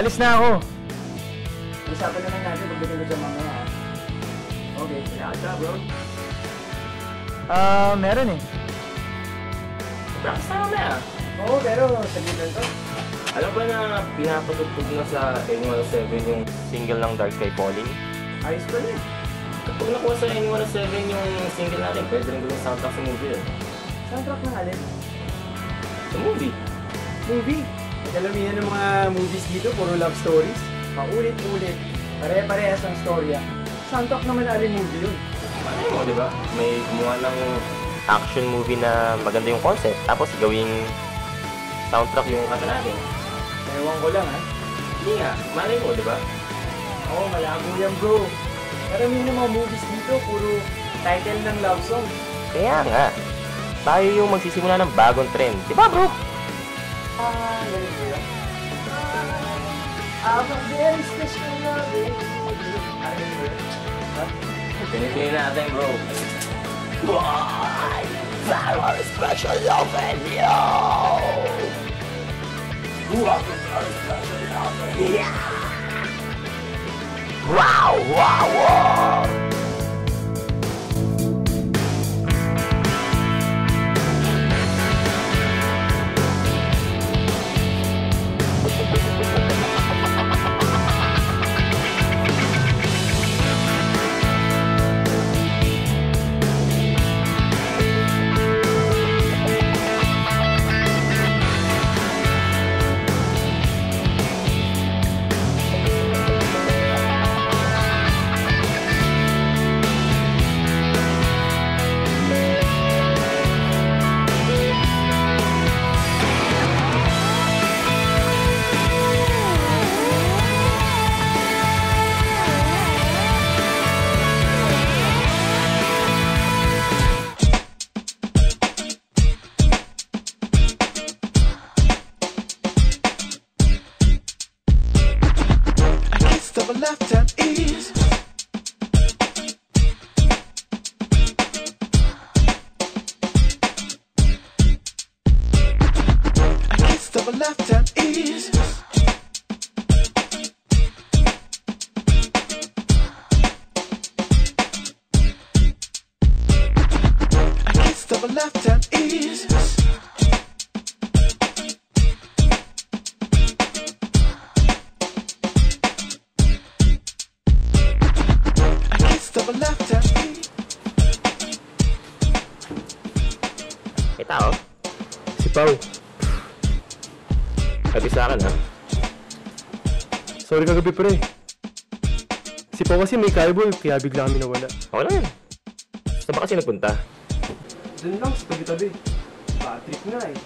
alis na ako. Usapan naman natin pagdating ko dyan mamaya. Okay, kaya bro. Meron eh. Practice na mamaya. Oo, pero saglit lang to. Alam ba na pinapatugtog na sa N107 yung single ng Dark Sky Falling? Ayos pa rin. Kapag nakuha sa N107 yung single natin, pwede rin gawin soundtrack sa movie eh. Soundtrack ng alin? Sa movie? Movie. Nagkalamihan ng mga movies dito, puro love stories. Paulit-ulit. Pare-parehas ang storya. Soundtrack naman alin movie yun. Ano mo, di ba? May gumawa ng action movie na maganda yung concept, tapos gawing soundtrack yung kanta natin. Ewan ko lang ha. Hindi nga, malay mo, di ba? Oo, malabo yan bro. Karamihan ng mga movies dito, puro title ng love song. Kaya nga, tayo yung magsisimula ng bagong trend. Di ba bro? Ganun ko yun. I'm a very special loving. Ano yun? Pinipili natin bro. Why? Very special loving you! Very special loving you! Yeah! Wow! Wow! Wow! left hand is against the left hand is against the left hand is Tao? Si Pao. Sabi sa akin ha? Sorry kagabi pre. Si Pao kasi may kaibol, kaya bigla kami nawala. Okay lang yan. Saan ba kasi nagpunta? Doon lang sa tabi-tabi. Patrick nga eh.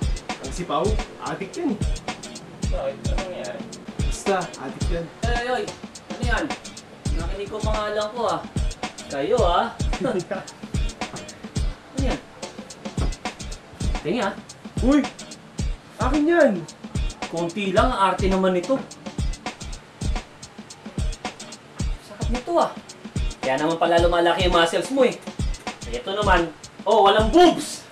Ang si Pao, addict yan eh. Bakit? Ano nangyari? Basta, addict yan. Oy! Ano yan? Nakinig ko pangalan ko ah. Kayo ah. Ano yan? Tingin ah. Uy! Akin yan! Konti lang ang arte naman nito. Sakit nito ah. Kaya naman pala lumalaki yung muscles mo eh. Ito naman, oh walang boobs!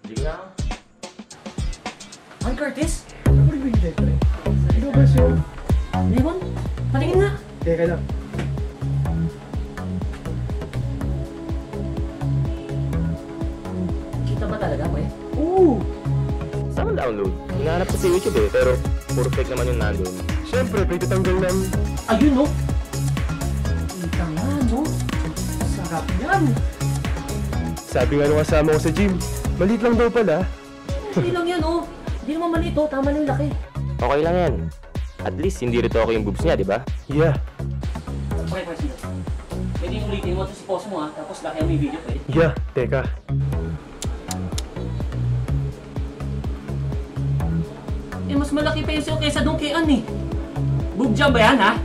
Hindi ko na. Man Curtis? Ano ba yung letre? Ano ba siya? Lemon? Patingin nga. Teka lang. Kita ba talaga mo eh? Oo! Saan ang download? Hinahanap ko sa YouTube eh, pero puro fake naman yung nandun. Siyempre, pwede tanggal ng... Ayun no? Kita nga no? Sarap yan! Sabi nga nung kasama ko sa gym, maliit lang daw pala. Hindi lang yan oh. Hindi naman mali ito, tama na yung laki. Okay lang yan. At least hindi rito ako yung boobs niya, di ba? Yeah. Okay, Marcelo. Pwede yung ulitin mo ito si post mo ha, tapos laki mo yung video pwede. Yeah, teka. Eh, mas malaki pa yung sa'yo kaysa doon kay Ann eh. Boob jam ba yan, ha?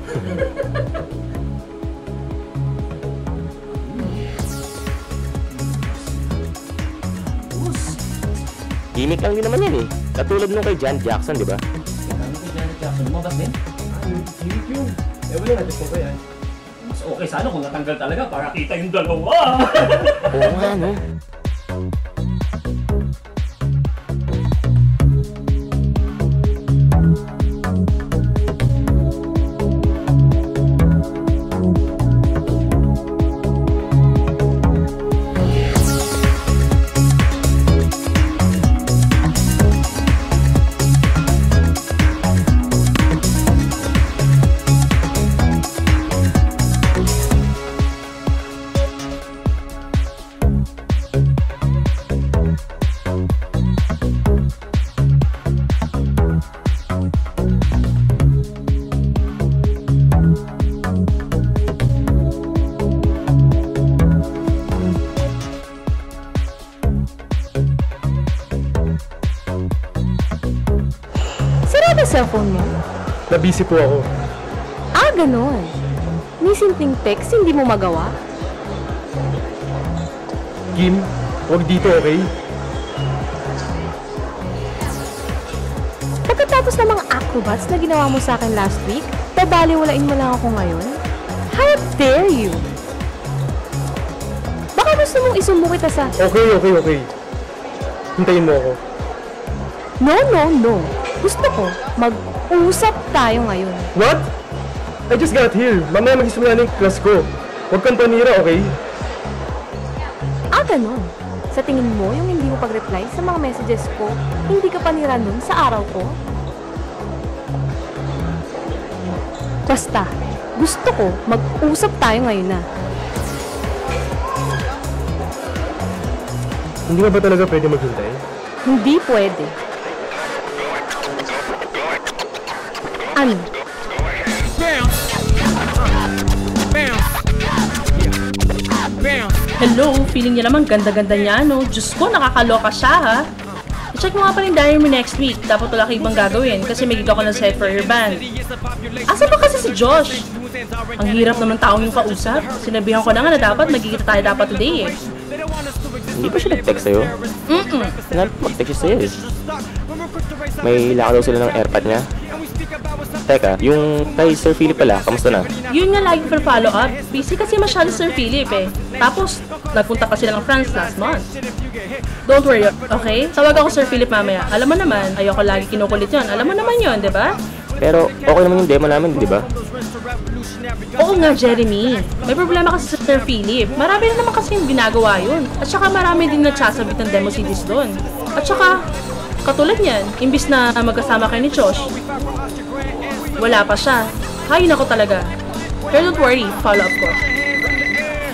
Gimmick lang din naman yan eh. Katulad nung kay John Jackson, di ba? Kami kay Janet Jackson, lumabas din. Hilig yun. Eh, wala natin po ba yan? Mas okay sana kung natanggal talaga para kita yung dalawa. Oo nga, no? cellphone mo? Nabisi po ako. Ah, ganun. May simpleng text hindi mo magawa? Kim, huwag dito, okay? Pagkatapos ng mga acrobats na ginawa mo sa akin last week, babaliwalain mo lang ako ngayon? How dare you? Baka gusto mong isumbo kita sa... Okay. Hintayin mo ako. No. Gusto ko, mag-usap tayo ngayon. What? I just got here. Mamaya magsisimula na yung class ko. Huwag kang panira, okay? Ah, ganun. Sa tingin mo, yung hindi mo pag-reply sa mga messages ko, hindi ka panira nun sa araw ko? Basta, gusto ko, mag-usap tayo ngayon na. Hindi ka ba talaga pwede maghintay? Hindi pwede. Ano? Hello, feeling niya naman ganda-ganda niya, no? Diyos ko, nakakaloka siya, ha? I-check mo nga pa rin diary mo next week. Dapat wala ka ibang gagawin kasi may gig ako ng set for your band. Asa ba kasi si Josh? Ang hirap naman taong yung kausap. Sinabihan ko na nga na dapat magkikita tayo dapat today, eh. Hindi ba siya nag-text sa'yo? Sinabi ko mag-text siya sa'yo, eh. May lakad daw sila ng airpad niya. Teka, yung kay Sir Philip pala, kamusta na? Yun nga lagi for follow up. Busy kasi masyado Sir Philip, eh. Tapos, nagpunta pa sila ng France last month. Don't worry, okay? Tawag ako Sir Philip mamaya. Alam mo naman, ayoko lagi kinukulit yun. Alam mo naman yun, di ba? Pero okay naman yung demo namin, di ba? Oo nga, Jeremy. May problema kasi sa Sir Philip. Marami na naman kasi yung ginagawa yun. At saka marami din nagsasabit ng demo CDs doon. At saka, katulad niyan, imbis na magkasama kayo ni Josh, wala pa siya. Hay, nako talaga. Pero don't worry, follow up ko.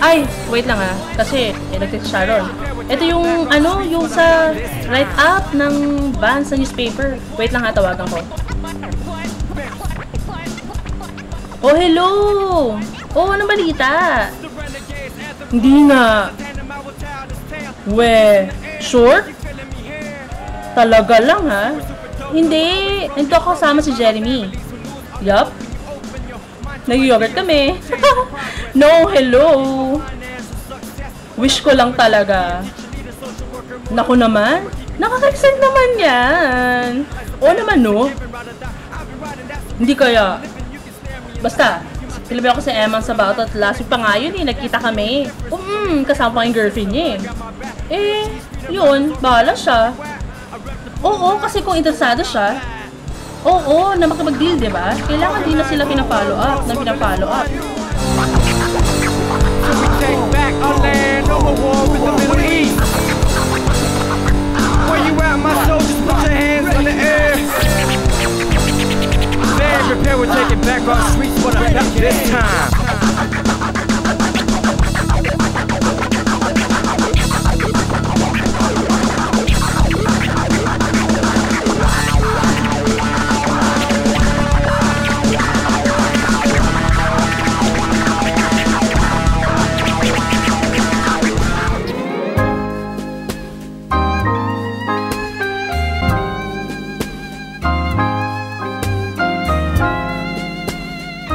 Ay, wait lang ha. Kasi, nag-text Sharon. Ito yung, yung sa write-up ng band sa newspaper. Wait lang ha, tawagan ko. Oh, hello! Oh, anong balita? Hindi nga. We, sure? Talaga lang ha? Hindi, nandito ako kasama si Jeremy. Yup. Nag-yogurt kami. No, hello. Wish ko lang talaga. Naku naman. Nakaka-excite naman yan. Oo naman, no? Hindi kaya. Basta, sinabi ako sa Emma sa Baut at last week pa nga yun eh. Nagkita kami. Kasama pa yung girlfriend niya eh. Yun, bahala siya. Oo, kasi kung interesado siya, oo, na makipag-deal, di ba? Kailangan din na sila pina-follow up. Take back our land, no more war in the Middle East.